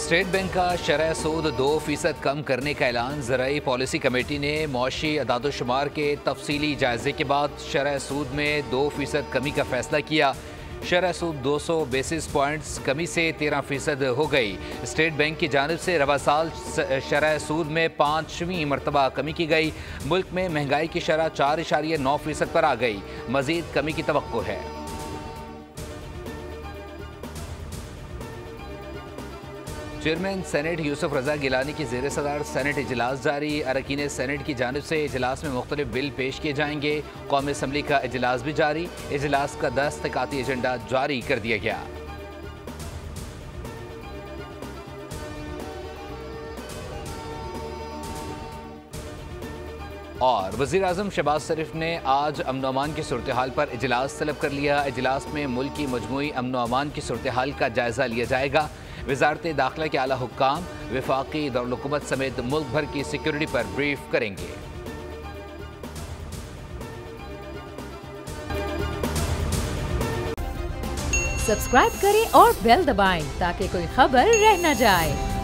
State bank का शरह सूद 2% कम करने का ऐलान। ज़राई पॉलिसी कमेटी ने मौशी अदादोशुमार के तफसीली जायजे के बाद शरह सूद में 2% कमी का फैसला किया। शरह सूद 200 बेसिस पॉइंट्स कमी से 13% हो गई। स्टेट बैंक की जानिब से रवा साल शरह सूद में 5वीं मरतबा कमी की गई। मुल्क में महंगाई की शरह 4.9% पर आ गई। मजीद कमी की तवक्को है। चेयरमैन सेनेट यूसुफ रजा गिलानी की ज़ेर सदार सेनेट इजलास जारी। अरकान सेनेट की जानिब से इजलास में मुख्तलिफ बिल पेश किए जाएंगे। कौमी असम्बली का इजलास भी जारी। इजलास का दस्तकाती एजेंडा जारी कर दिया गया। और वज़ीर आज़म शहबाज शरीफ ने आज अमन व अमान की सूरत हाल पर इजलास तलब कर लिया। इजलास में मुल्क की मजमूई अमन व अमान की सूरत हाल का जायजा लिया जाएगा। वज़ारत दाखिला के आला हुक्काम वफाकी दारुल हुकूमत समेत मुल्क भर की सिक्योरिटी पर ब्रीफ करेंगे। सब्सक्राइब करें और बेल दबाएं ताकि कोई खबर रह न जाए।